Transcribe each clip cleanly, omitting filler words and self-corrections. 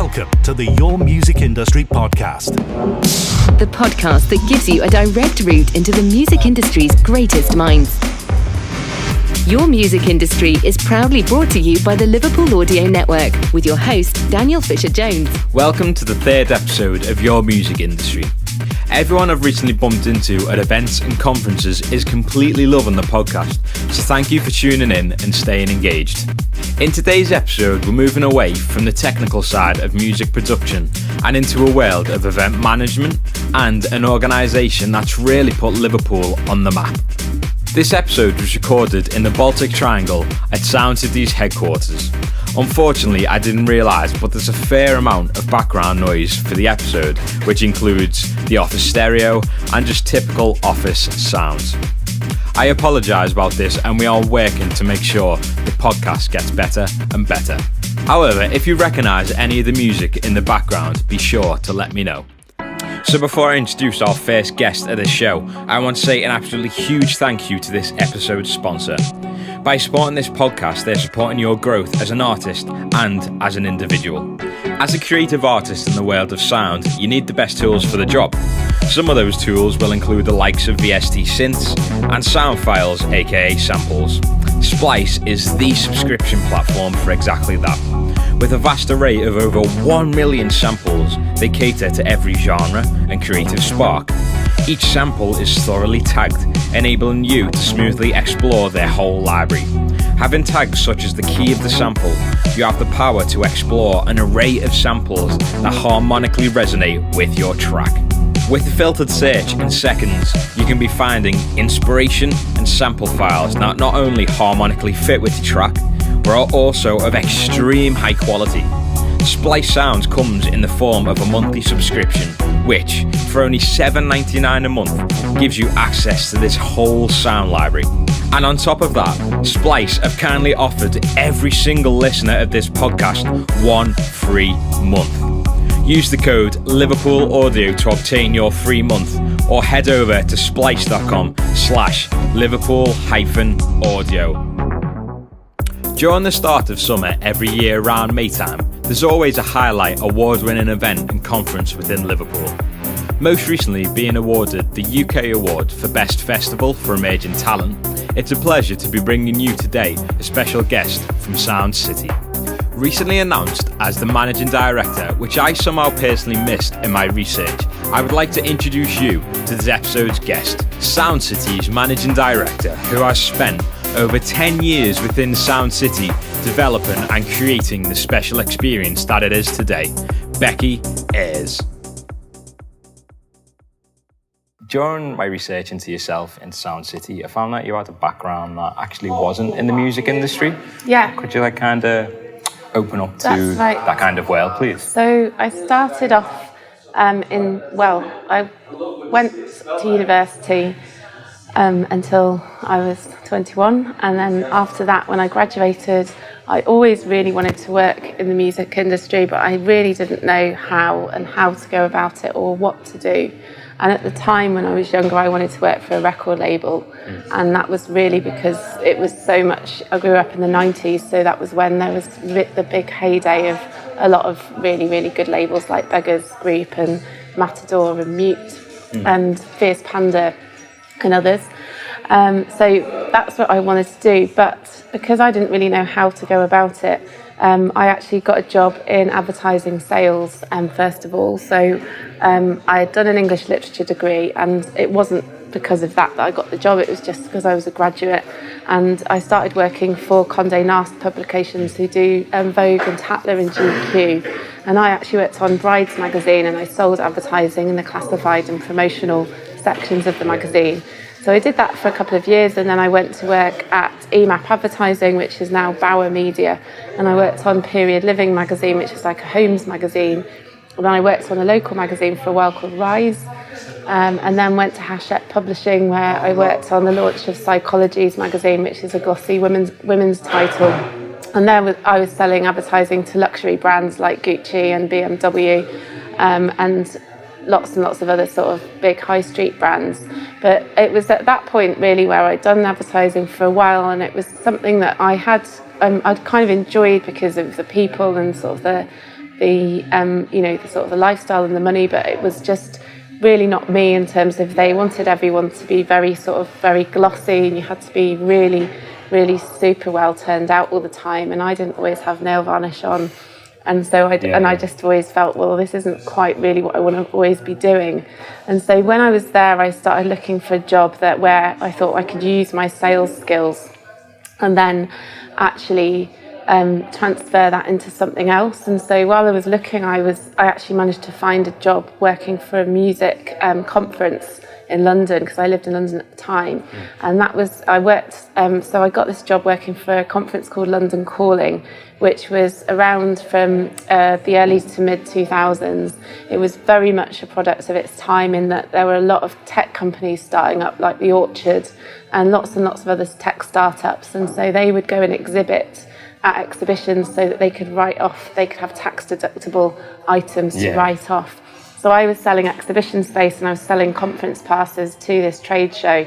Welcome to the Your Music Industry Podcast. The podcast that gives you a direct route into the music industry's greatest minds. Your Music Industry is proudly brought to you by the Liverpool Audio Network with your host, Daniel Fisher-Jones. Welcome to the third episode of Your Music Industry. Everyone I've recently bumped into at events and conferences is completely loving the podcast, so thank you for tuning in and staying engaged. In today's episode, we're moving away from the technical side of music production and into a world of event management and an organisation that's really put Liverpool on the map. This episode was recorded in the Baltic Triangle at Sound City's headquarters. Unfortunately, I didn't realise, but there's a fair amount of background noise for the episode, which includes the office stereo and just typical office sounds. I apologise about this, and we are working to make sure the podcast gets better and better. However, if you recognise any of the music in the background, be sure to let me know. So before I introduce our first guest of the show, I want to say an absolutely huge thank you to this episode's sponsor. By supporting this podcast, they're supporting your growth as an artist and as an individual. As a creative artist in the world of sound, you need the best tools for the job. Some of those tools will include the likes of VST synths and sound files, aka samples. Splice is the subscription platform for exactly that. With a vast array of over 1 million samples, they cater to every genre and creative spark. Each sample is thoroughly tagged, enabling you to smoothly explore their whole library. Having tags such as the key of the sample, you have the power to explore an array of samples that harmonically resonate with your track. With the filtered search in seconds, you can be finding inspiration and sample files that not only harmonically fit with your track, but are also of extreme high quality. Splice Sounds comes in the form of a monthly subscription, which, for only $7.99 a month, gives you access to this whole sound library. And on top of that, Splice have kindly offered every single listener of this podcast 1 free month. Use the code LiverpoolAudio to obtain your free month, or head over to splice.com/Liverpool-audio. During the start of summer every year around May time, there's always a highlight award-winning event and conference within Liverpool. Most recently being awarded the UK Award for Best Festival for Emerging Talent, it's a pleasure to be bringing you today a special guest from Sound City. Recently announced as the Managing Director, which I somehow personally missed in my research, I would like to introduce you to this episode's guest, Sound City's Managing Director, who has spent over 10 years within Sound City developing and creating the special experience that it is today, Becky Ayres. During my research into yourself in Sound City, I found that you had a background that actually wasn't in the music industry. Yeah. Could you kind of open up to that kind of world, please? So I started off I went to university until I was 21, and then after that, when I graduated, I always really wanted to work in the music industry, but I really didn't know how to go about it or what to do. And at the time when I was younger, I wanted to work for a record label, and that was really because it was so much. I grew up in the 90s, so that was when there was the big heyday of a lot of really, really good labels like Beggars Group and Matador and Mute and Fierce Panda and others. So that's what I wanted to do, but because I didn't really know how to go about it, I actually got a job in advertising sales first of all. So I had done an English literature degree, and it wasn't because of that I got the job, it was just because I was a graduate. And I started working for Condé Nast Publications, who do Vogue and Tatler and GQ. And I actually worked on Brides magazine, and I sold advertising in the classified and promotional sections of the magazine. So I did that for a couple of years, and then I went to work at EMAP Advertising, which is now Bauer Media, and I worked on Period Living magazine, which is like a homes magazine. And then I worked on a local magazine for a while called Rise, and then went to Hachette Publishing, where I worked on the launch of Psychology's magazine, which is a glossy women's title. And there I was selling advertising to luxury brands like Gucci and BMW, and lots and lots of other sort of big high street brands. But it was at that point really where I'd done advertising for a while, and it was something that I'd kind of enjoyed because of the people and sort of the the the sort of the lifestyle and the money, but it was just really not me in terms of they wanted everyone to be very glossy, and you had to be really, really super well turned out all the time, and I didn't always have nail varnish on. And so I just always felt, well, this isn't quite really what I want to always be doing. And so when I was there, I started looking for a job where I thought I could use my sales skills and then actually transfer that into something else. And so while I was looking, I actually managed to find a job working for a music conference in London, because I lived in London at the time. And I got this job working for a conference called London Calling, which was around from the early to mid 2000s. It was very much a product of its time in that there were a lot of tech companies starting up, like the Orchard, and lots of other tech startups. And so they would go and exhibit at exhibitions so that they could have tax deductible items to write off. So I was selling exhibition space and I was selling conference passes to this trade show.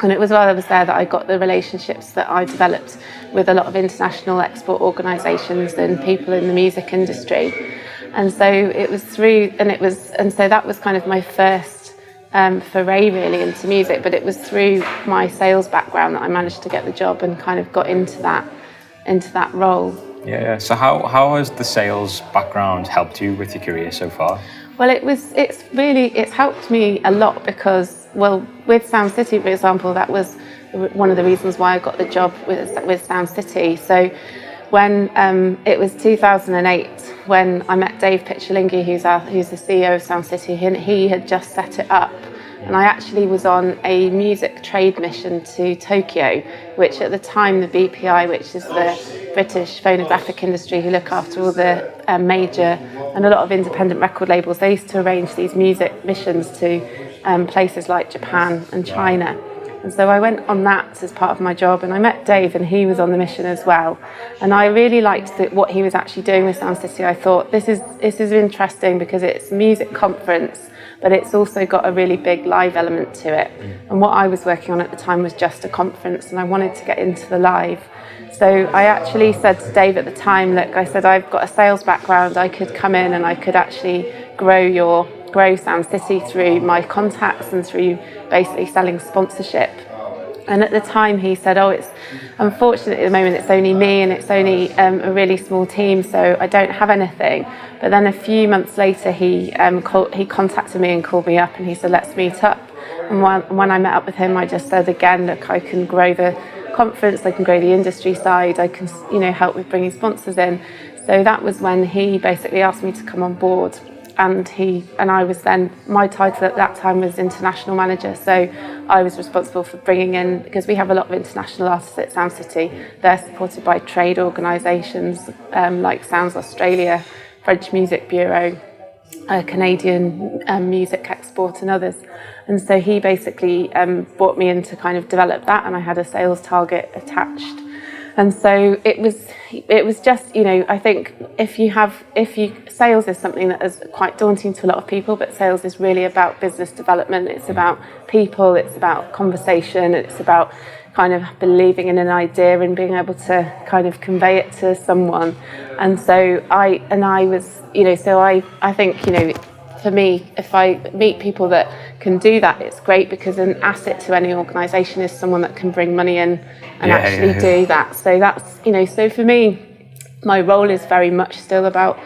And it was while I was there that I got the relationships that I developed with a lot of international export organisations and people in the music industry. And so it was so that was kind of my first foray really into music. But it was through my sales background that I managed to get the job and kind of got into that role. Yeah. So how has the sales background helped you with your career so far? Well, it's helped me a lot because, well, with Sound City, for example, that was one of the reasons why I got the job with Sound City. So when it was 2008, when I met Dave Picciolinghi, who's the CEO of Sound City, he had just set it up. And I actually was on a music trade mission to Tokyo, which at the time the BPI, which is the British phonographic industry who look after all the major and a lot of independent record labels, they used to arrange these music missions to places like Japan and China. And so I went on that as part of my job, and I met Dave, and he was on the mission as well. And I really liked what he was actually doing with Sound City. I thought this is interesting because it's a music conference, but it's also got a really big live element to it. And what I was working on at the time was just a conference, and I wanted to get into the live. So I actually said to Dave at the time, look, I said, I've got a sales background. I could come in and I could actually grow Sound City through my contacts and through basically selling sponsorship. And at the time he said, it's unfortunate at the moment it's only me and it's only a really small team, so I don't have anything. But then a few months later he contacted me and called me up and he said, let's meet up. And when I met up with him, I just said again, look, I can grow the conference, I can grow the industry side, I can help with bringing sponsors in. So that was when he basically asked me to come on board. And I was then, my title at that time was international manager, so I was responsible for bringing in, because we have a lot of international artists at Sound City, they're supported by trade organisations like Sounds Australia, French Music Bureau, Canadian Music Export and others. And so he basically brought me in to kind of develop that, and I had a sales target attached. And so it was just, I think sales is something that is quite daunting to a lot of people, but sales is really about business development. It's about people, it's about conversation, it's about kind of believing in an idea and being able to kind of convey it to someone. And so I think, for me, if I meet people that can do that, it's great, because an asset to any organisation is someone that can bring money in and do that. So that's, so for me, my role is very much still about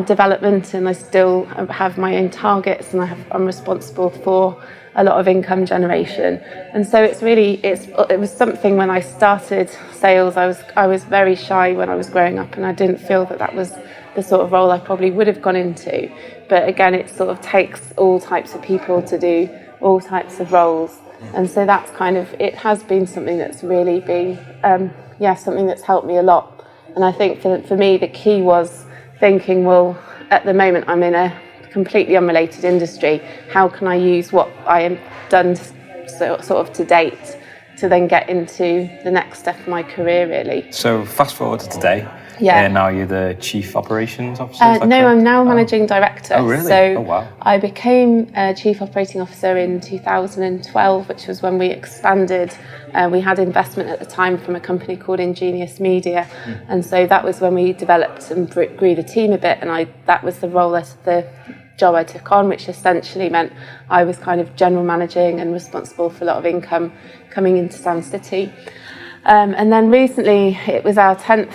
development, and I still have my own targets, and I'm responsible for a lot of income generation. And so it was something when I started sales, I was very shy when I was growing up, and I didn't feel that was the sort of role I probably would have gone into. But again, it sort of takes all types of people to do all types of roles. And so that's it has been something that's really been, something that's helped me a lot. And I think for me, the key was thinking, well, at the moment I'm in a completely unrelated industry. How can I use what I have done sort of to date to then get into the next step of my career, really? So fast forward to today, Yeah. And now you're the Chief Operations Officer? No, I'm now Managing Director. Oh, really? So Oh, wow. I became Chief Operating Officer in 2012, which was when we expanded. We had investment at the time from a company called Ingenious Media. And so that was when we developed and grew the team a bit. And that was the job I took on, which essentially meant I was kind of general managing and responsible for a lot of income coming into Sound City. And then recently it was our 10th,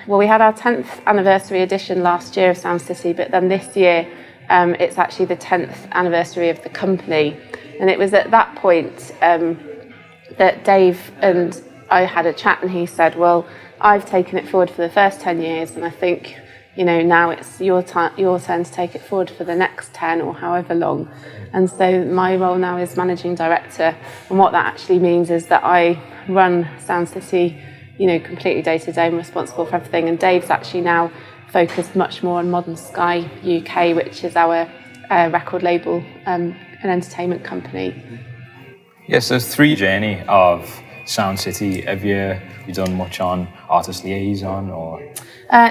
we had our 10th anniversary edition last year of Sound City, but then this year it's actually the 10th anniversary of the company. And it was at that point that Dave and I had a chat, and he said, well, I've taken it forward for the first 10 years, and I think, now it's your turn to take it forward for the next 10 or however long. And so my role now is Managing Director, and what that actually means is that I run Sound City, completely day to day. I'm responsible for everything, and Dave's actually now focused much more on Modern Sky UK, which is our record label and entertainment company. Yes, so through your journey of Sound City, have you done much on artist liaison or?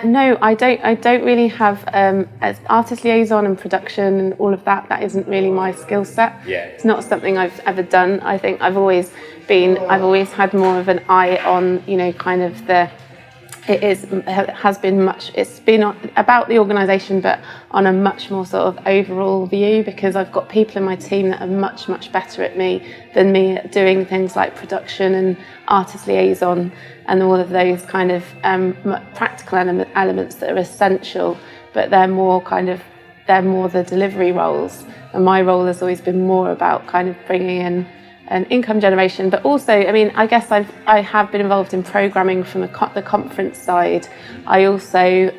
No, I don't really have as artist liaison and production and all of that. That isn't really my skill set. Yeah. It's not something I've ever done. I think I've always had more of an eye on, kind of it's been about the organisation, but on a much more sort of overall view, because I've got people in my team that are much, much better than me at doing things like production and artist liaison and all of those kind of practical elements that are essential, but they're more the delivery roles. And my role has always been more about kind of bringing in an income generation, but also, I guess I have been involved in programming from the conference side. I also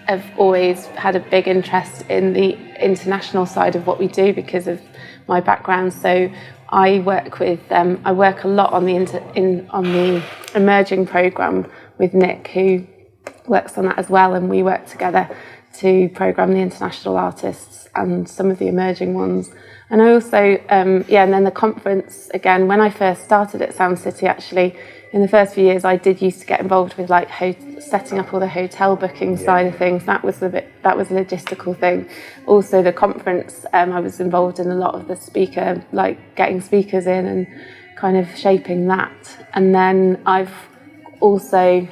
have always had a big interest in the international side of what we do because of my background. So I work a lot on the emerging program with Nick, who works on that as well, and we work together to program the international artists and some of the emerging ones. And I also, and then the conference, again, when I first started at Sound City, actually, in the first few years, I did used to get involved with setting up all the hotel booking side of things. That was a logistical thing. Also, the conference, I was involved in a lot of the getting speakers in and kind of shaping that. And then I've also,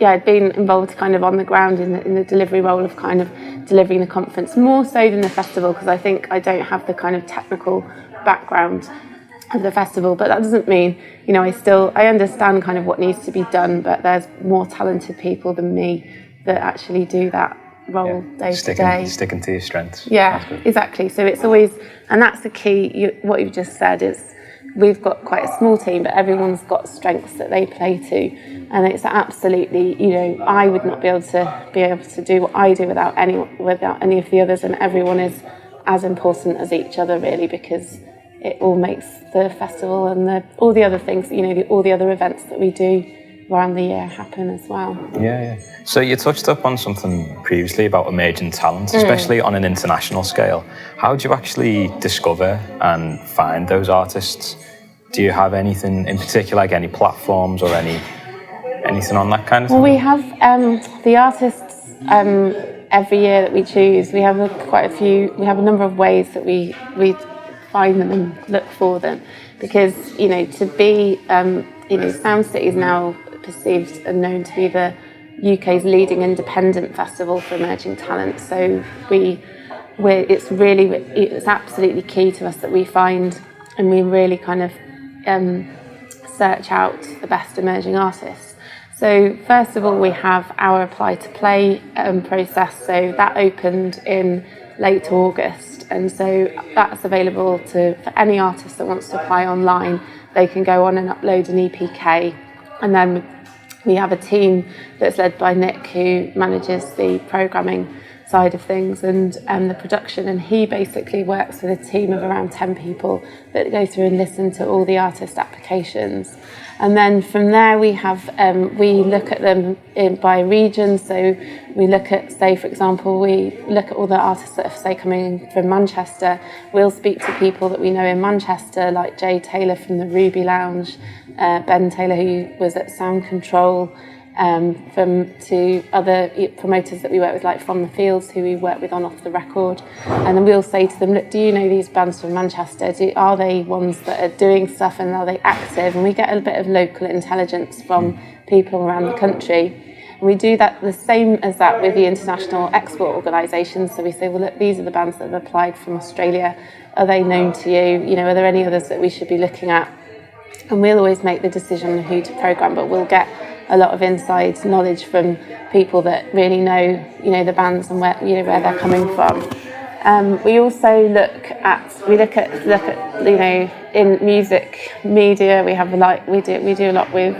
I'd been involved kind of on the ground in the delivery role of kind of delivering the conference, more so than the festival, because I think I don't have the kind of technical background of the festival. But that doesn't mean, I understand kind of what needs to be done, but there's more talented people than me that actually do that role day to day. Sticking to your strengths. Yeah, exactly. So it's always, and that's the key, what you've just said is, we've got quite a small team, but everyone's got strengths that they play to, and it's absolutely, I would not be able to do what I do without any of the others, and everyone is as important as each other, really, because it all makes the festival and all the other things, all the other events that we do around the year happen as well. Yeah. So you touched up on something previously about emerging talent, especially on an international scale. How do you actually discover and find those artists? Do you have anything in particular, like any platforms or anything on that kind of thing? Well, we have the artists every year that we choose. We have quite a few. We have a number of ways that we find them and look for them, because to be Sound City is now perceived and known to be the UK's leading independent festival for emerging talent. So it's absolutely key to us that we find and we really kind of search out the best emerging artists. So first of all, we have our apply to play process. So that opened in late August, and so that's available for any artist that wants to apply online. They can go on and upload an EPK, and then we have a team that's led by Nick, who manages the programming side of things and the production, and he basically works with a team of around 10 people that go through and listen to all the artist applications. And then from there we look at them by region. So we look at, say for example, we look at all the artists that are, say, coming from Manchester. We'll speak to people that we know in Manchester, like Jay Taylor from the Ruby Lounge, Ben Taylor, who was at Sound Control, to other promoters that we work with, like From the Fields, who we work with on Off the Record. And then we'll say to them, look, do you know these bands from Manchester? Are they ones that are doing stuff and are they active? And we get a bit of local intelligence from people around the country. And we do that the same as that with the international export organisations. So we say, well, look, these are the bands that have applied from Australia. Are they known to you? You know, are there any others that we should be looking at? And we'll always make the decision on who to programme, but we'll get a lot of inside knowledge from people that really know, you know, the bands and where, you know, where they're coming from. We also look at, you know, in music media, we do a lot with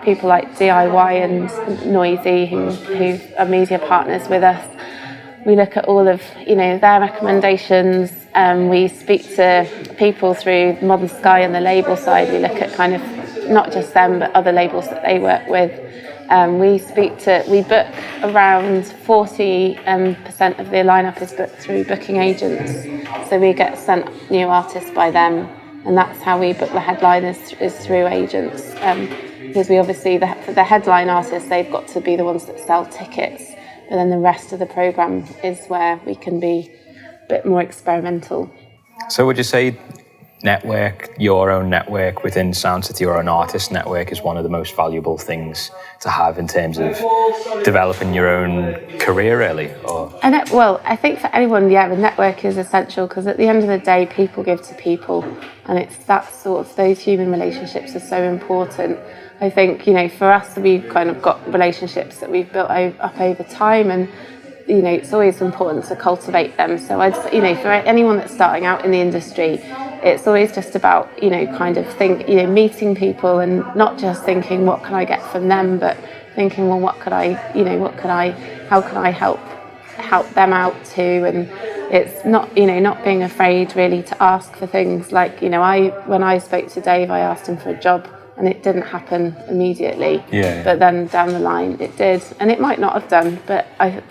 people like DIY and Noisy, who are media partners with us. We look at all of, you know, their recommendations. We speak to people through Modern Sky and the label side. We look at kind of not just them, but other labels that they work with. We book around 40% of the lineup is booked through booking agents. So we get sent new artists by them, and that's how we book the headliners, is through agents. Because we obviously, for the headline artists, they've got to be the ones that sell tickets. But then the rest of the programme is where we can be a bit more experimental. So would you say your own network within Sound City, or an artist network, is one of the most valuable things to have in terms of developing your own career, really? Well, I think for anyone, the network is essential, because at the end of the day, people give to people, and it's that sort of, those human relationships are so important. I think, you know, for us, we've kind of got relationships that we've built up over time, and, you know, it's always important to cultivate them. So I'd, you know, for anyone that's starting out in the industry, it's always just about, you know, kind of meeting people and not just thinking, what can I get from them, but thinking, well, how can I help them out too? And it's not, you know, not being afraid really to ask for things. Like, you know, when I spoke to Dave, I asked him for a job, and it didn't happen immediately. Yeah. But then down the line it did, and it might not have done. But I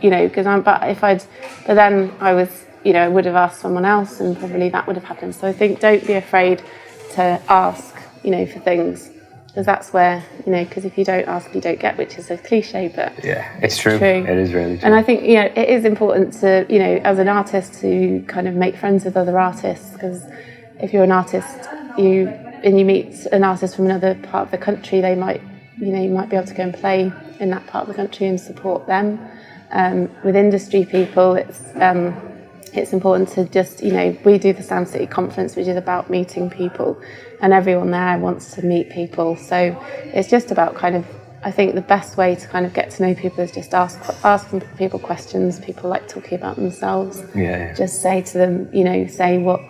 would have asked someone else, and probably that would have happened. So I think don't be afraid to ask, you know, for things, because that's where, you know, because if you don't ask, you don't get, which is a cliche, but yeah, it's true. It is really true. And I think, you know, it is important to, you know, as an artist, to kind of make friends with other artists, because if you're an artist, you meet an artist from another part of the country, you might be able to go and play in that part of the country and support them. With industry people, it's important to just, you know, we do the Sound City conference, which is about meeting people, and everyone there wants to meet people. So it's just about kind of, I think the best way to kind of get to know people is just asking people questions. People like talking about themselves. Yeah. Just say to them, you know, say what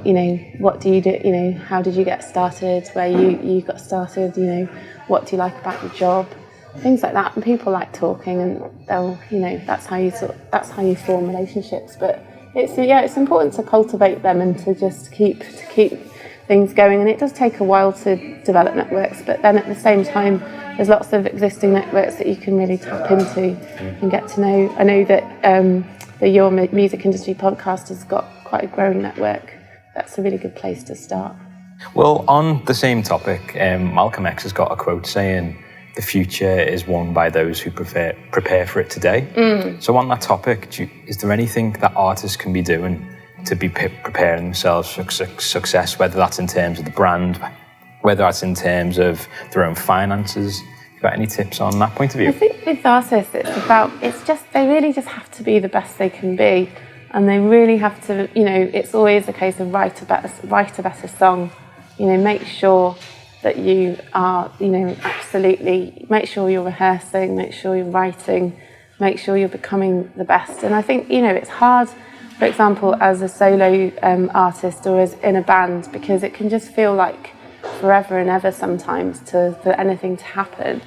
you know, what do you do, you know, how did you get started, where you got started, you know, what do you like about your job, things like that. And people like talking, and they'll, you know, that's how you form relationships. But it's important to cultivate them and to just keep things going. And it does take a while to develop networks, but then at the same time, there's lots of existing networks that you can really tap into and get to know. I know that the Your Music Industry podcast has got quite a growing network. That's a really good place to start. Well, on the same topic, Malcolm X has got a quote saying, "The future is won by those who prepare for it today." So on that topic, is there anything that artists can be doing to be preparing themselves for success, whether that's in terms of the brand, whether that's in terms of their own finances? You got any tips on that point of view? I think with artists, they really just have to be the best they can be. And they really have to, you know, it's always a case of write a better song. You know, make sure that you are, you know, absolutely, make sure you're rehearsing, make sure you're writing, make sure you're becoming the best. And I think, you know, it's hard, for example, as a solo artist or as in a band, because it can just feel like forever and ever sometimes for anything to happen.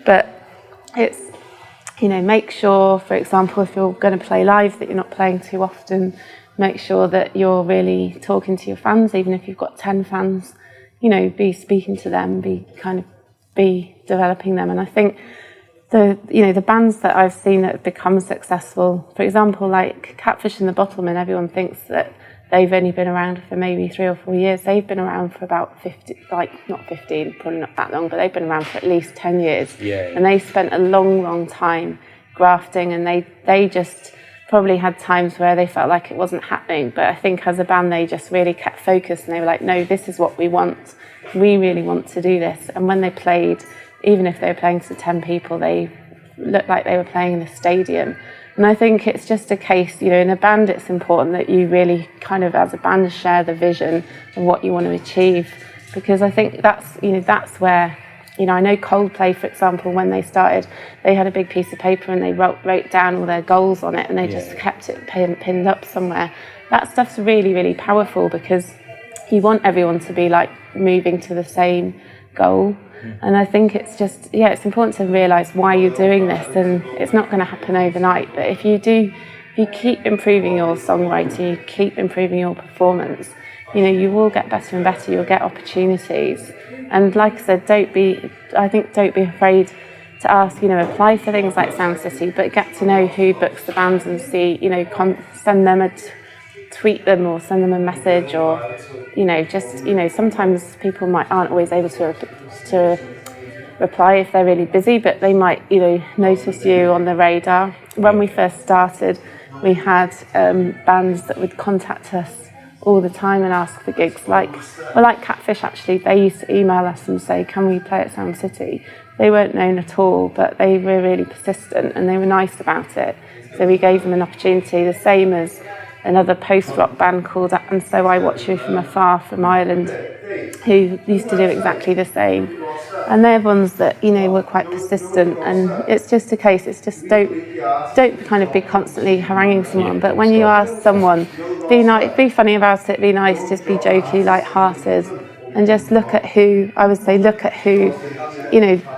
But it's, you know, make sure, for example, if you're going to play live, that you're not playing too often. Make sure that you're really talking to your fans, even if you've got 10 fans. You know, be speaking to them, be developing them. And I think the bands that I've seen that have become successful, for example, like Catfish and the Bottlemen, everyone thinks that they've only been around for maybe 3 or 4 years. They've been around for about 50, like not 15, probably not that long, but they've been around for at least 10 years. And they spent a long time grafting, and they just probably had times where they felt like it wasn't happening. But I think as a band, they just really kept focused, and they were like, no, this is what we want. We really want to do this. And when they played, even if they were playing to 10 people, they looked like they were playing in a stadium. And I think it's just a case, in a band, it's important that you really kind of, as a band, share the vision of what you want to achieve. Because I think that's where, I know Coldplay, for example, when they started, they had a big piece of paper and they wrote down all their goals on it, and they just kept it pinned up somewhere. That stuff's really, really powerful, because you want everyone to be like moving to the same goal. And I think it's just, it's important to realise why you're doing this, and it's not going to happen overnight. But if you keep improving your songwriting, you keep improving your performance, you will get better and better. You'll get opportunities. And like I said, don't be afraid to ask, apply for things like Sound City, but get to know who books the bands and see, send them tweet them or send them a message, or sometimes people aren't always able to reply if they're really busy, but they might notice you on the radar. When we first started, we had bands that would contact us all the time and ask for gigs, like Catfish. Actually, they used to email us and say, can we play at Sound City? They weren't known at all, but they were really persistent and they were nice about it, so we gave them an opportunity. The same as another post-rock band called And So I Watch You From Afar from Ireland, who used to do exactly the same. And they're ones that, were quite persistent, and it's just a case, it's just don't kind of be constantly haranguing someone, but when you ask someone, be nice, be funny about it, be nice, just be jokey, light-hearted, and just look at who,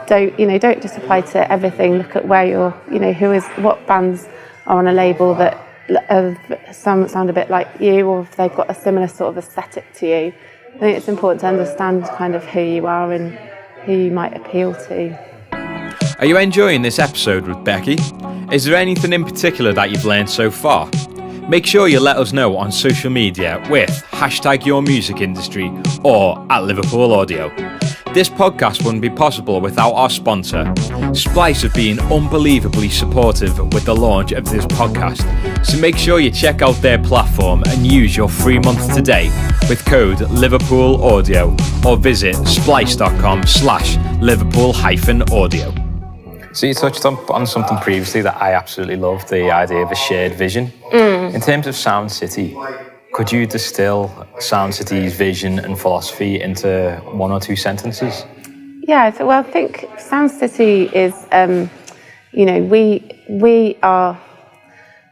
don't just apply to everything, look at where you're, what bands are on a label that some sound a bit like you, or if they've got a similar sort of aesthetic to you. I think it's important to understand kind of who you are and who you might appeal to. Are you enjoying this episode with Becky? Is there anything in particular that you've learned so far? Make sure you let us know on social media with #YourMusicIndustry or @LiverpoolAudio. This podcast wouldn't be possible without our sponsor. Splice have been unbelievably supportive with the launch of this podcast, so make sure you check out their platform and use your free month today with code LiverpoolAudio, or visit splice.com/Liverpool-audio. So you touched on something previously that I absolutely love, the idea of a shared vision. In terms of Sound City, could you distill Sound City's vision and philosophy into 1 or 2 sentences? Yeah, I think Sound City is,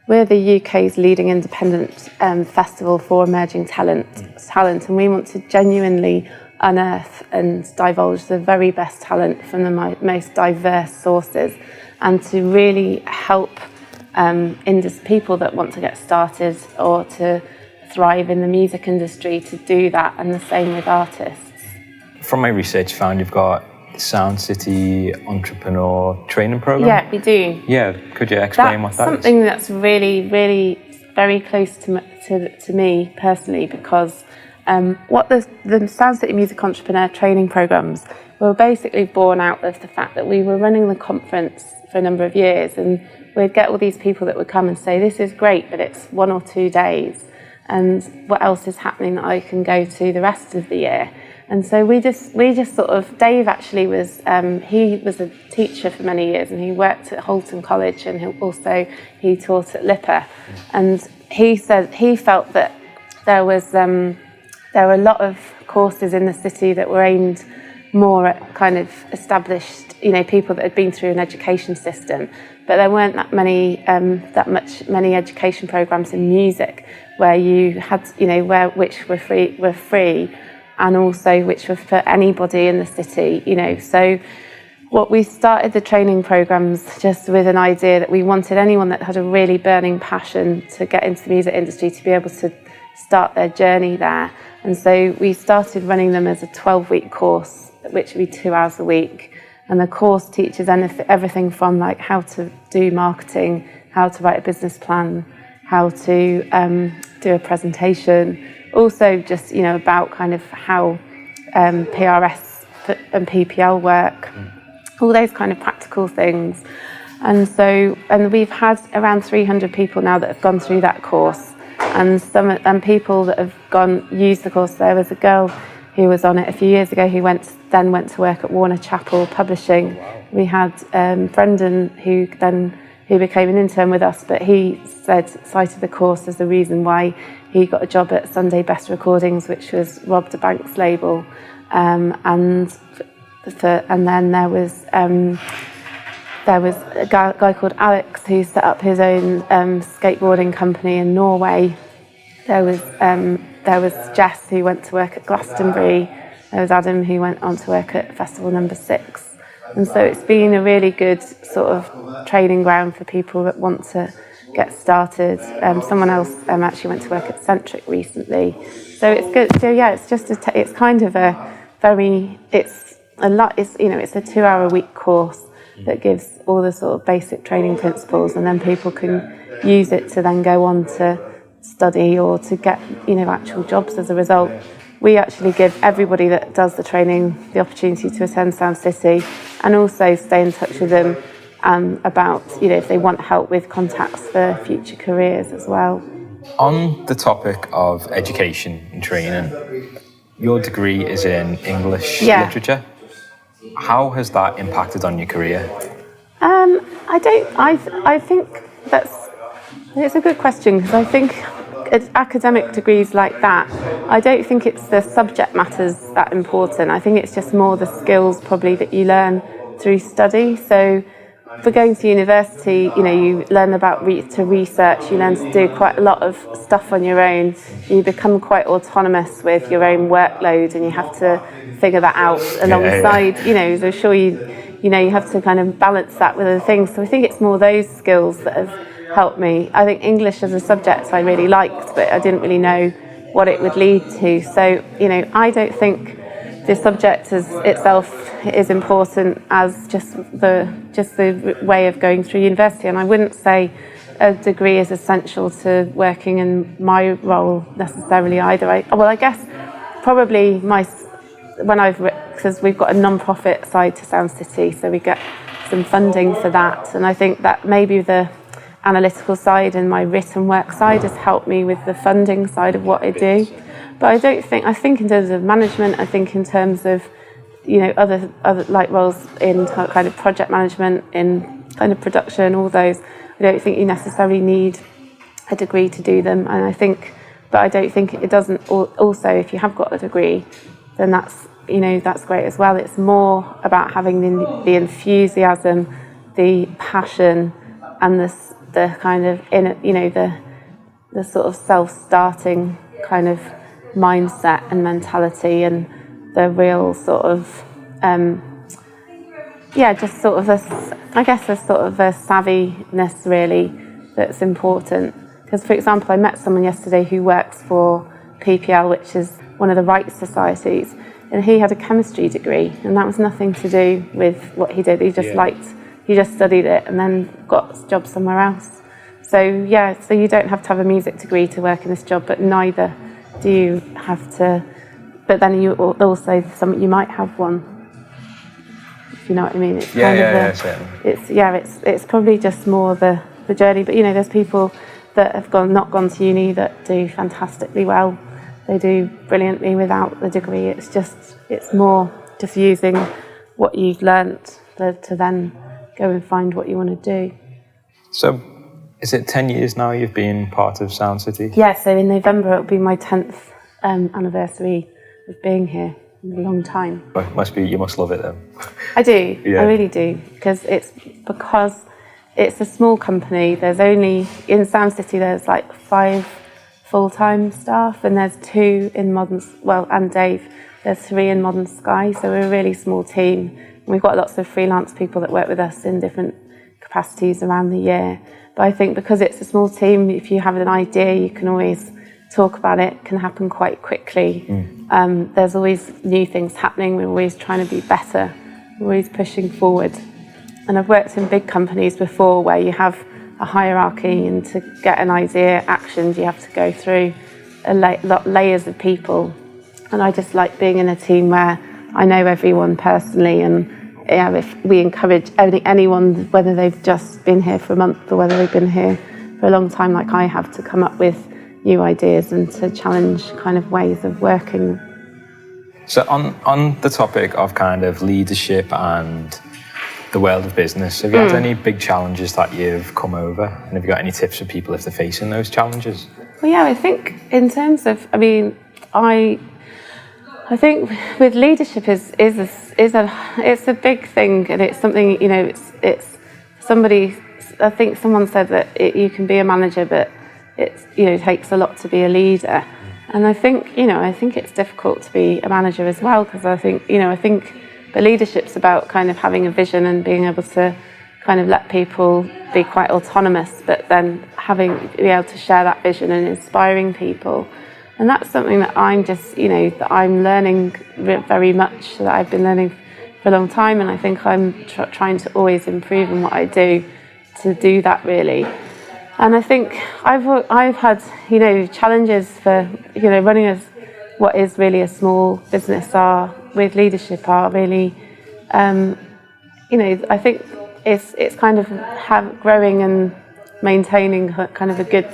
we're the UK's leading independent festival for emerging talent, and we want to genuinely unearth and divulge the very best talent from the most diverse sources, and to really help people that want to get started or to thrive in the music industry to do that, and the same with artists. From my research, I found you've got Sound City Entrepreneur Training Program. Yeah, we do. Yeah, could you explain what that is? Something that's really, really very close to me personally, because what the Sound City Music Entrepreneur Training Programs were basically born out of the fact that we were running the conference for a number of years, and we'd get all these people that would come and say, this is great, but it's 1 or 2 days, and what else is happening that I can go to the rest of the year? And so we just sort of, Dave actually was, he was a teacher for many years, and he worked at Holton College, and he taught at LIPA. And he said he felt that there were a lot of courses in the city that were aimed more at kind of established, people that had been through an education system, but there weren't that many education programs in music where you had, which were free, and also which were for anybody in the city, So what we started the training programs just with an idea that we wanted anyone that had a really burning passion to get into the music industry to be able to start their journey there. And so we started running them as a 12-week course, which would be 2 hours a week. And the course teaches everything from like how to do marketing, how to write a business plan, how to do a presentation. Also just, about kind of how PRS and PPL work, all those kind of practical things. And we've had around 300 people now that have gone through that course, and people that have used the course. There was a girl who was on it a few years ago who went to work at Warner Chappell Publishing. We had Brendan who became an intern with us, but he cited the course as the reason why he got a job at Sunday Best Recordings, which was Rob de Bank's label, and then there was a guy called Alex who set up his own skateboarding company in Norway. There was Jess who went to work at Glastonbury. There was Adam who went on to work at Festival Number 6. And so it's been a really good sort of training ground for people that want to get started. Someone else actually went to work at Centric recently. So it's good. So yeah, it's just it's kind of it's a 2-hour-a-week course that gives all the sort of basic training principles, and then people can use it to then go on to study or to get actual jobs as a result. We actually give everybody that does the training the opportunity to attend Sound City, and also stay in touch with them about if they want help with contacts for future careers as well. On the topic of education and training, your degree is in English literature. How has that impacted on your career? I think it's a good question, because I think academic degrees like that, I don't think it's the subject matters that important. I think it's just more the skills probably that you learn through study. So for going to university, you learn about to research, you learn to do quite a lot of stuff on your own. You become quite autonomous with your own workload, and you have to figure that out alongside, so sure you have to kind of balance that with other things. So I think it's more those skills that have helped me. I think English as a subject I really liked, but I didn't really know what it would lead to. So, I don't think the subject itself is important as just the way of going through university. And I wouldn't say a degree is essential to working in my role necessarily either. I guess probably because we've got a non-profit side to Sound City, so we get some funding for that. And I think that maybe the analytical side and my written work side has helped me with the funding side of what I do. But I think in terms of management, I think in terms of, other like roles in kind of project management, in kind of production, all those, I don't think you necessarily need a degree to do them. And I don't think it doesn't, also if you have got a degree, then that's great as well. It's more about having the enthusiasm, the passion, and the kind of the sort of self-starting kind of mindset and mentality, and the real sort of just sort of a savviness really that's important. Because for example, I met someone yesterday who works for PPL, which is one of the rights societies, and he had a chemistry degree, and that was nothing to do with what he did. He just studied it and then got a job somewhere else. So you don't have to have a music degree to work in this job, but neither do you have to. But then you also you might have one, if you know what I mean. It's it's probably just more the journey. But there's people that have not gone to uni that do fantastically well. They do brilliantly without the degree. It's more just using what you've learnt to then go and find what you want to do. So, is it 10 years now you've been part of Sound City? Yeah, so in November it'll be my 10th anniversary of being here. A long time. You must love it then. I do, I really do, because it's a small company. There's only, in Sound City there's like 5 full-time staff, and there's 2 in and Dave, there's 3 in Modern Sky, so we're a really small team. And we've got lots of freelance people that work with us in different capacities around the year. But I think because it's a small team, if you have an idea, you can always talk about it. It can happen quite quickly. There's always new things happening. We're always trying to be better. We're always pushing forward. And I've worked in big companies before where you have a hierarchy, and to get an idea actioned, you have to go through layers of people. And I just like being in a team where I know everyone personally, and if we encourage anyone, whether they've just been here for a month or whether they've been here for a long time like I have, to come up with new ideas and to challenge kind of ways of working. So on the topic of kind of leadership and the world of business, have you had any big challenges that you've come over? And have you got any tips for people if they're facing those challenges? Well, yeah, I think in terms of, I think with leadership it's a big thing, and it's something, it's somebody, I think someone said that you can be a manager, but it takes a lot to be a leader. And I think it's difficult to be a manager as well, because I think the leadership's about kind of having a vision and being able to kind of let people be quite autonomous, but then be able to share that vision and inspiring people. And that's something that I'm just, that I'm learning very much, that I've been learning for a long time, and I think I'm trying to always improve in what I do to do that, really. And I think I've had, challenges for, running what is really a small business with leadership are really, I think it's kind of growing and maintaining kind of a good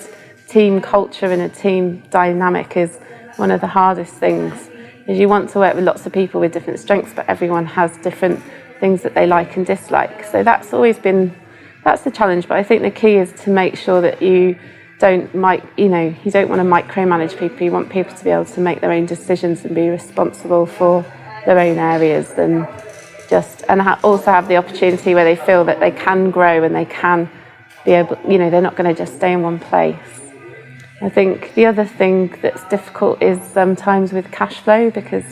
team culture and a team dynamic is one of the hardest things. Is you want to work with lots of people with different strengths, but everyone has different things that they like and dislike. So that's the challenge. But I think the key is to make sure that you don't want to micromanage people. You want people to be able to make their own decisions and be responsible for their own areas, and also have the opportunity where they feel that they can grow and they can be able, they're not going to just stay in one place. I think the other thing that's difficult is sometimes with cash flow, because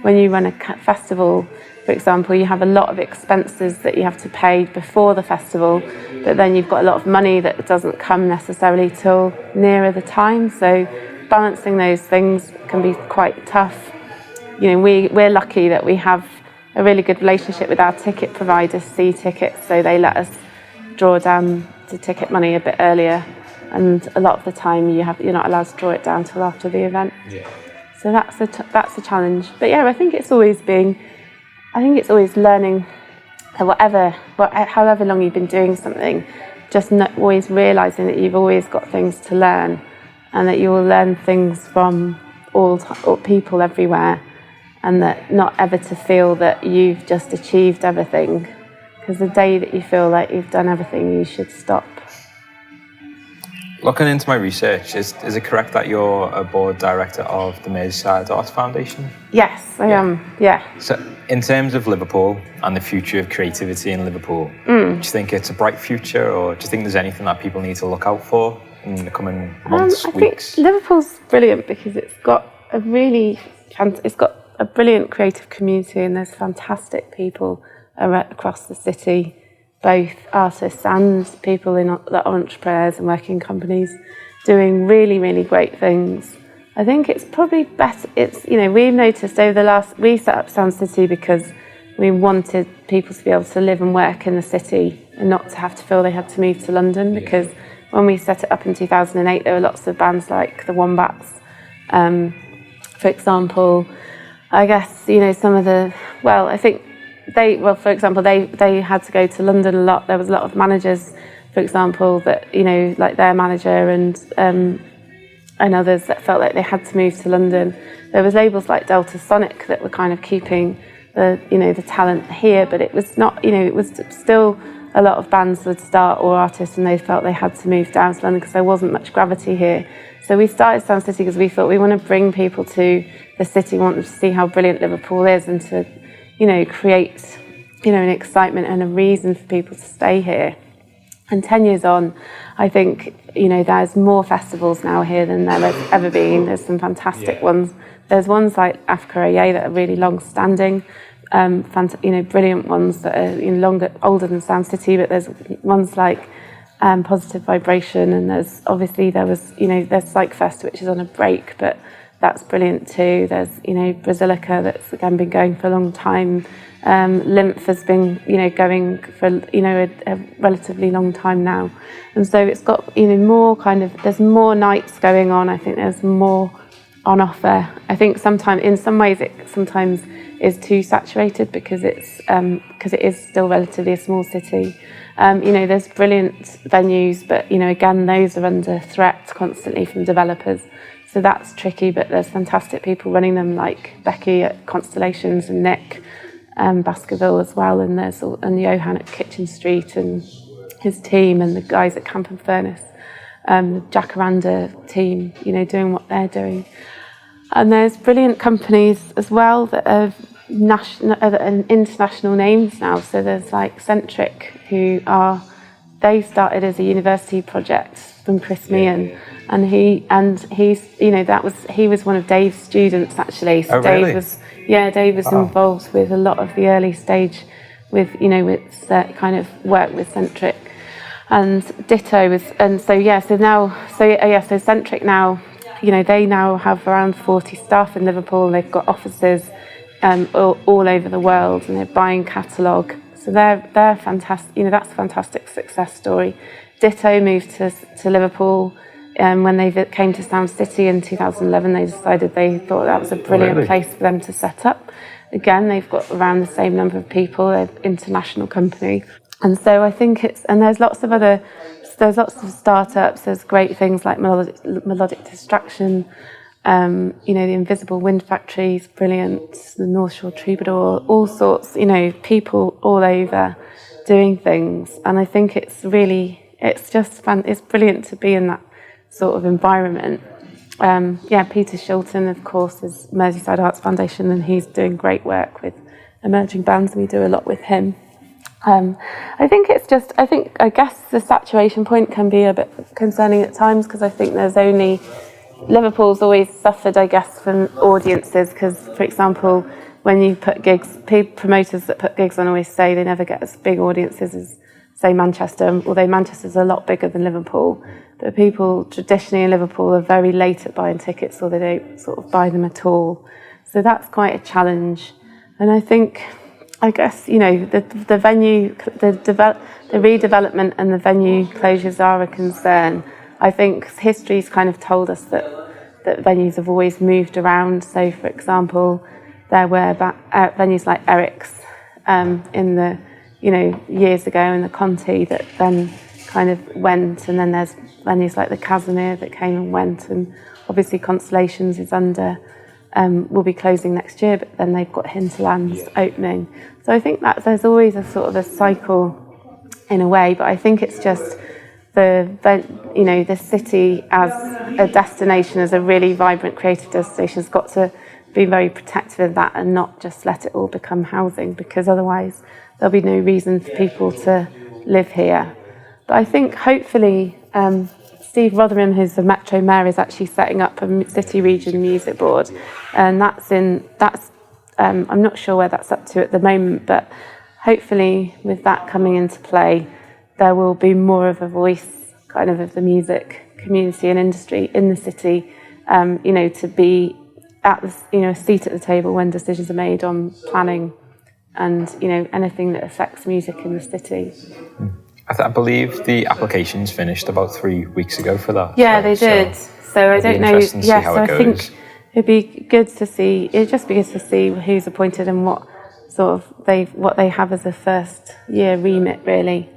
when you run a festival, for example, you have a lot of expenses that you have to pay before the festival, but then you've got a lot of money that doesn't come necessarily till nearer the time. So balancing those things can be quite tough. We're lucky that we have a really good relationship with our ticket providers, C Tickets, so they let us draw down the ticket money a bit earlier. And a lot of the time you're not allowed to draw it down till after the event. Yeah. So that's a challenge. But yeah, I think it's always learning, however long you've been doing something, just not always realising that you've always got things to learn, and that you will learn things from all people everywhere, and that not ever to feel that you've just achieved everything, because the day that you feel like you've done everything, you should stop. Looking into my research, is it correct that you're a board director of the Merseyside Arts Foundation? Yes, I am, yeah. So in terms of Liverpool and the future of creativity in Liverpool, do you think it's a bright future, or do you think there's anything that people need to look out for in the coming months, weeks? I think Liverpool's brilliant because it's got a brilliant creative community, and there's fantastic people across the city, both artists and people that are entrepreneurs and working companies, doing really, really great things. I think it's probably better. We've noticed we set up Sound City because we wanted people to be able to live and work in the city and not to have to feel they had to move to London. Because when we set it up in 2008, there were lots of bands like the Wombats, for example. I guess some of the for example, they had to go to London a lot. There was a lot of managers, for example, that like their manager and others that felt like they had to move to London. There was labels like Delta Sonic that were kind of keeping the talent here, but it was not. It was still a lot of bands would start, or artists, and they felt they had to move down to London because there wasn't much gravity here. So we started Sound City because we thought we want to bring people to the city, want them to see how brilliant Liverpool is, and to create, an excitement and a reason for people to stay here. And 10 years on, I think, there's more festivals now here than there has ever been. There's some fantastic ones. There's ones like Africa Oye that are really long-standing, brilliant ones that are older than Sound City, but there's ones like Positive Vibration, and there's Psych Fest, which is on a break, but that's brilliant too. There's, Basilica, that's again been going for a long time. Lymph has been, going for, a relatively long time now. And so it's got, more there's more nights going on. I think there's more on offer. I think in some ways it sometimes is too saturated because it is still relatively a small city. There's brilliant venues, but, again, those are under threat constantly from developers. So that's tricky, but there's fantastic people running them like Becky at Constellations and Nick Baskerville as well, and Johan at Kitchen Street and his team, and the guys at Camp and Furnace, the Jacaranda team, doing what they're doing. And there's brilliant companies as well that are international names now. So there's like Centric, they started as a university project from Chris Meehan, and he was one of Dave's students actually. So really? Dave was involved with a lot of the early stage with kind of work with Centric, and Ditto was, and so Centric now, they now have around 40 staff in Liverpool. They've got offices all over the world, and they're buying catalogue. So they're fantastic. That's a fantastic success story. Ditto moved to Liverpool when they came to Sound City in 2011. They thought that was a brilliant place for them to set up. Again, they've got around the same number of people. They're an international company, and so I think there's lots of startups. There's great things like Melodic Distraction. The Invisible Wind Factory is brilliant, the North Shore Troubadour, all sorts, people all over doing things. And I think it's just fun. It's brilliant to be in that sort of environment. Peter Shilton, of course, is Merseyside Arts Foundation, and he's doing great work with emerging bands, and we do a lot with him. I guess the saturation point can be a bit concerning at times, because I think Liverpool's always suffered, I guess, from audiences, because, for example, when you put gigs, promoters that put gigs on always say they never get as big audiences as, say, Manchester, although Manchester's a lot bigger than Liverpool. But people traditionally in Liverpool are very late at buying tickets, or they don't sort of buy them at all. So that's quite a challenge. And I guess, the venue, the redevelopment and the venue closures are a concern. I think history's kind of told us that venues have always moved around. So, for example, there were venues like Eric's in the, years ago in the Conti that then kind of went, and then there's venues like the Casimir that came and went, and obviously Constellations is will be closing next year, but then they've got Hinterlands opening. So I think that there's always a sort of a cycle in a way, but I think it's just the city as a destination, as a really vibrant creative destination, has got to be very protective of that and not just let it all become housing, because otherwise there'll be no reason for people to live here. But I think hopefully Steve Rotherham, who's the Metro Mayor, is actually setting up a city region music board, and I'm not sure where that's up to at the moment, but hopefully with that coming into play, there will be more of a voice kind of the music community and industry in the city, to be at the, a seat at the table when decisions are made on planning and, anything that affects music in the city. I believe the applications finished about 3 weeks ago for that. Yeah, they did. So I don't know. Yeah, so I think it'd be good to see. It'd just be good to see who's appointed and what sort of what they have as a first year remit, really.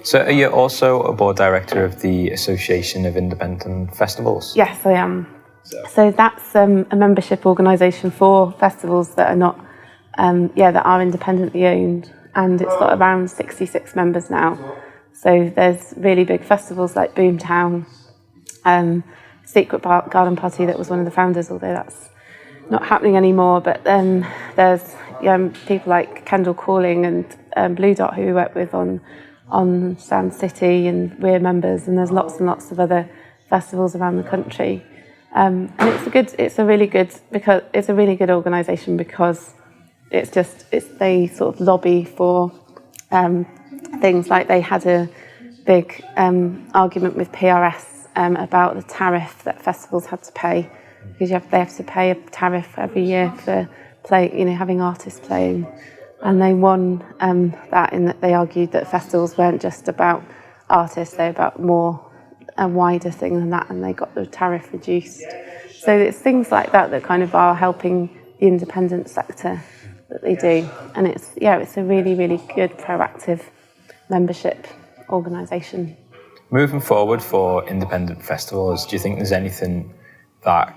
So are you also a board director of the Association of Independent Festivals? Yes, I am. So that's a membership organisation for festivals that are not, that are independently owned, and it's got around 66 members now. So there's really big festivals like Boomtown, Secret Garden Party that was one of the founders, although that's not happening anymore. But then there's people like Kendall Calling and Blue Dot, who we work with on Sound City, and we're members, and there's lots and lots of other festivals around the country. And it's a really good organisation, because they sort of lobby for things like they had a big argument with PRS about the tariff that festivals had to pay because they have to pay a tariff every year for having artists playing. And they won that in that they argued that festivals weren't just about artists, they're about a wider thing than that, and they got the tariff reduced. So it's things like that kind of are helping the independent sector that they do. And it's a really, really good proactive membership organisation. Moving forward for independent festivals, do you think there's anything that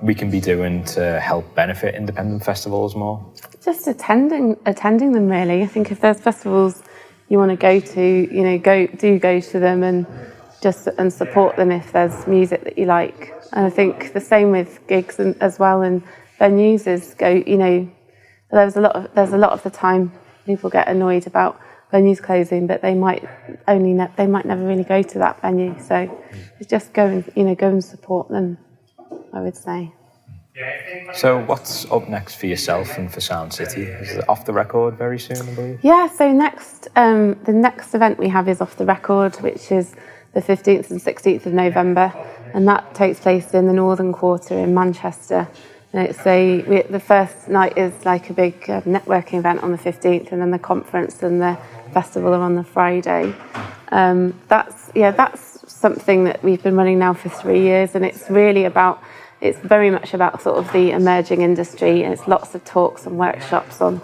we can be doing to help benefit independent festivals more? Just attending them, really. I think if there's festivals you want to go to, go to them and support them if there's music that you like. And I think the same with gigs as well, and venues is there's a lot of the time people get annoyed about venues closing, but they might never really go to that venue. So it's just go and support them, I would say. So what's up next for yourself and for Sound City? Is it Off the Record very soon, I believe? Yeah, so the next event we have is Off the Record, which is the 15th and 16th of November, and that takes place in the Northern Quarter in Manchester. And it's the first night is like a big networking event on the 15th, and then the conference and the festival are on the Friday. That's something that we've been running now for 3 years, and it's very much about sort of the emerging industry, and it's lots of talks and workshops on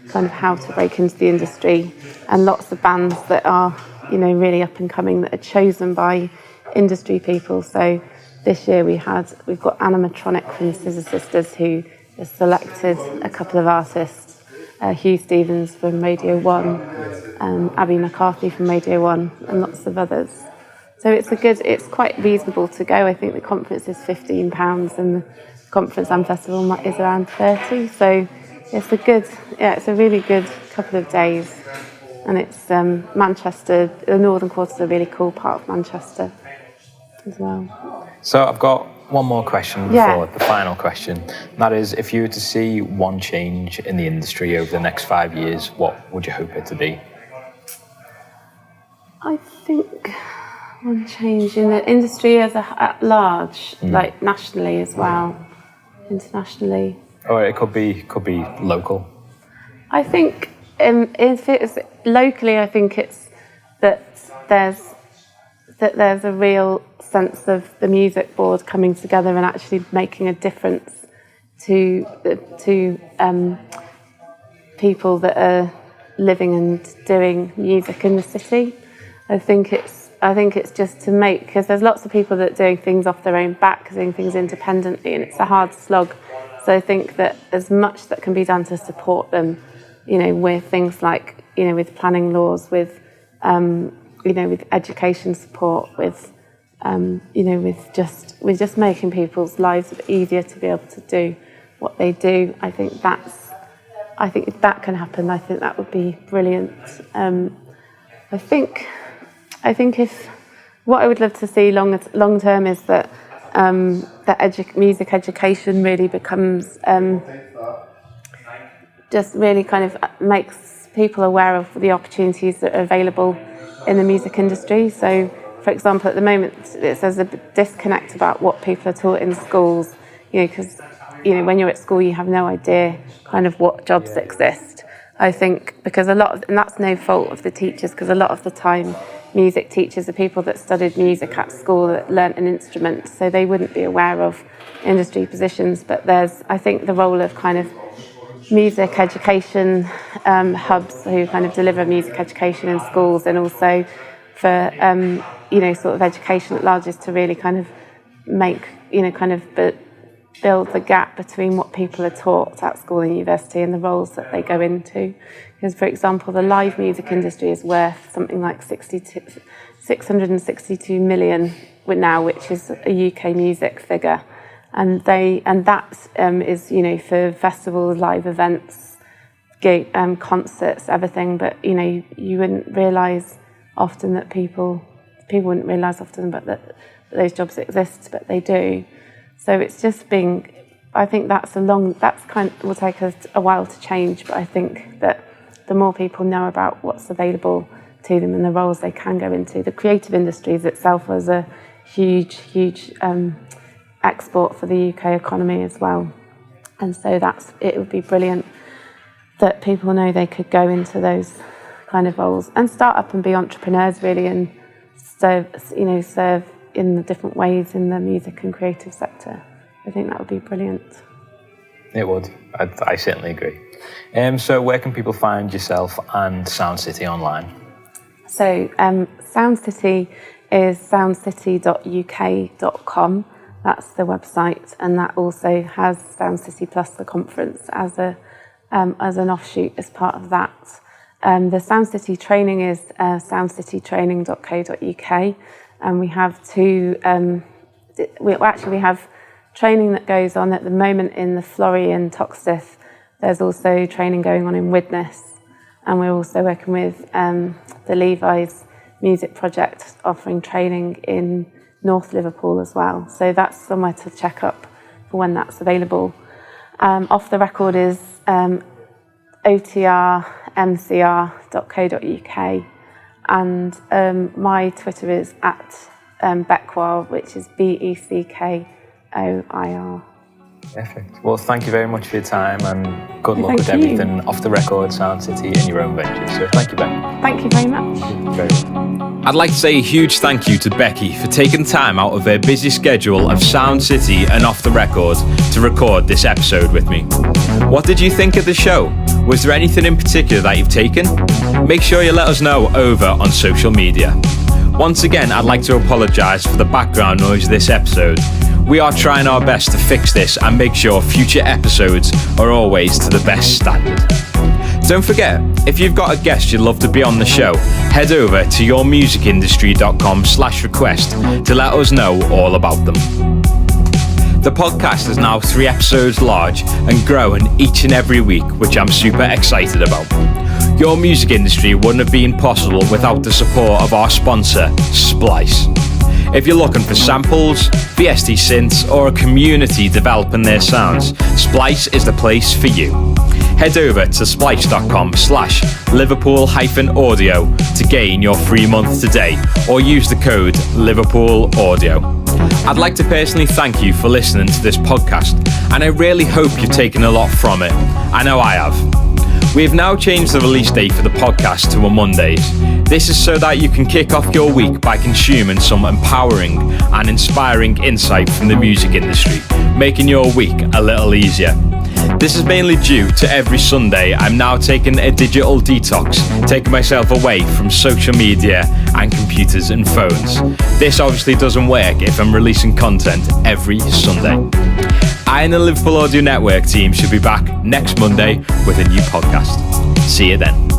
kind of how to break into the industry, and lots of bands that are, really up and coming that are chosen by industry people. So this year we've got Animatronic from the Scissor Sisters, who has selected a couple of artists, Hugh Stevens from Radio 1, Abby McCarthy from Radio 1, and lots of others. So it's quite reasonable to go. I think the conference is £15 and the conference and festival is around 30. So it's a really good couple of days. And it's Manchester, the Northern Quarter is a really cool part of Manchester as well. So I've got one more question before the final question. And that is, if you were to see one change in the industry over the next 5 years, what would you hope it to be? I think one change in the industry at large, like nationally as well, internationally. Or it could be local. I think if it's locally, I think it's that there's a real sense of the music board coming together and actually making a difference to people that are living and doing music in the city. I think it's just to make, because there's lots of people that are doing things off their own back, doing things independently, and it's a hard slog. So I think that there's much that can be done to support them, with things like, with planning laws, with, with education support, with, with just making people's lives easier to be able to do what they do. I think if that can happen, I think that would be brilliant. I think if what I would love to see long term is that music education really becomes just really kind of makes people aware of the opportunities that are available in the music industry. So, for example, at the moment there's a disconnect about what people are taught in schools, because when you're at school you have no idea kind of what jobs exist. I think because and that's no fault of the teachers, because a lot of the time music teachers are people that studied music at school, that learnt an instrument, so they wouldn't be aware of industry positions. But there's, I think, the role of kind of music education hubs who kind of deliver music education in schools, and also for sort of education at large, is to really kind of make build the gap between what people are taught at school and university and the roles that they go into. Because, for example, the live music industry is worth something like 662 million now, which is a UK music figure, and that is for festivals, live events, concerts, everything. But you wouldn't realise often that people wouldn't realise often, but that those jobs exist, but they do. So it's just I think will take us a while to change, but I think that the more people know about what's available to them and the roles they can go into, the creative industries itself was a huge export for the UK economy as well. And so it would be brilliant that people know they could go into those kind of roles and start up and be entrepreneurs really, and serve in the different ways in the music and creative sector. I think that would be brilliant. It would. I certainly agree. So where can people find yourself and Sound City online? So Sound City is soundcity.uk.com. That's the website, and that also has Sound City Plus, the conference, as an offshoot as part of that. The Sound City training is soundcitytraining.co.uk, and we have we have training that goes on at the moment in the Florey in Toxteth. There's also training going on in Widnes, and we're also working with the Levi's Music Project, offering training in North Liverpool as well. So that's somewhere to check up for when that's available. Off the Record is otrmcr.co.uk, and my Twitter is at Beckwoir, which is BECKOIR. Perfect. Well, thank you very much for your time, and good luck with everything Off the Record, Sound City, and your own ventures. So thank you, Becky. Thank you very much. Very well. I'd like to say a huge thank you to Becky for taking time out of her busy schedule of Sound City and Off the Record to record this episode with me. What did you think of the show? Was there anything in particular that you've taken? Make sure you let us know over on social media. Once again, I'd like to apologise for the background noise of this episode. We are trying our best to fix this and make sure future episodes are always to the best standard. Don't forget, if you've got a guest you'd love to be on the show, head over to yourmusicindustry.com/request to let us know all about them. The podcast is now 3 episodes large and growing each and every week, which I'm super excited about. Your Music Industry wouldn't have been possible without the support of our sponsor, Splice. If you're looking for samples, VST synths, or a community developing their sounds, Splice is the place for you. Head over to splice.com/Liverpool-audio to gain your free month today, or use the code LiverpoolAudio. I'd like to personally thank you for listening to this podcast, and I really hope you've taken a lot from it. I know I have. We have now changed the release date for the podcast to a Mondays. This is so that you can kick off your week by consuming some empowering and inspiring insight from the music industry, making your week a little easier. This is mainly due to every Sunday I'm now taking a digital detox, taking myself away from social media and computers and phones. This obviously doesn't work if I'm releasing content every Sunday. I and the Liverpool Audio Network team should be back next Monday with a new podcast. See you then.